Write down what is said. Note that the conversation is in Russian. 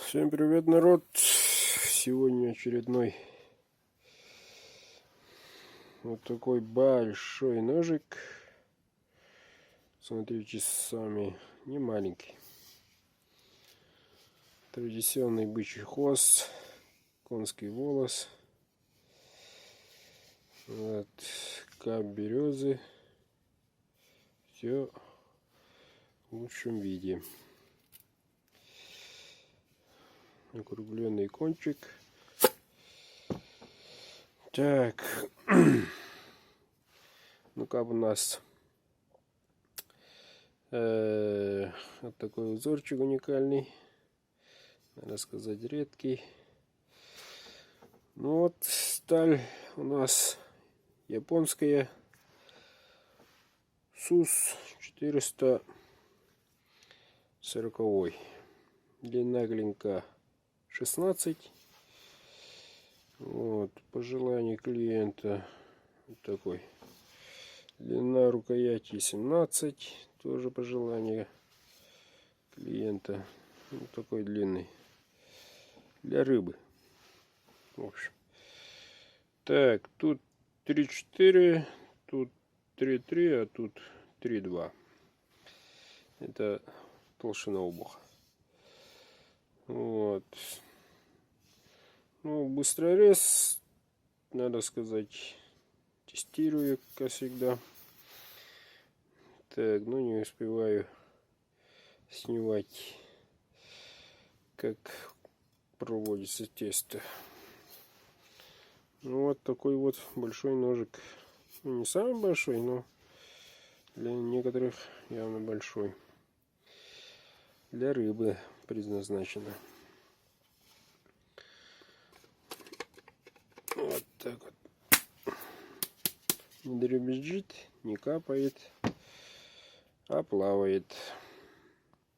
Всем привет, народ! Сегодня очередной вот такой большой ножик. Смотрите сами, не маленький. Традиционный бычий хвост, конский волос. Вот, кап березы. Все в лучшем виде. Округленный кончик. Так, ну как у нас вот такой узорчик уникальный, надо сказать редкий. Ну вот сталь у нас японская СУС 440, длина клинка 16. Вот, по желанию клиента вот такой. Длина рукояти 17, тоже по желанию клиента. Вот такой длинный. Для рыбы. В общем. Так, тут 3,4, тут 3,3, а тут 3,2. Это толщина обуха. Вот. Ну, быстрорез, надо сказать, тестирую, как всегда. Так, ну не успеваю снимать, как проводится тесто. Ну вот такой вот большой ножик. Ну, не самый большой, но для некоторых явно большой. Для рыбы предназначено. Вот так вот. Не дребезжит, не капает, а плавает.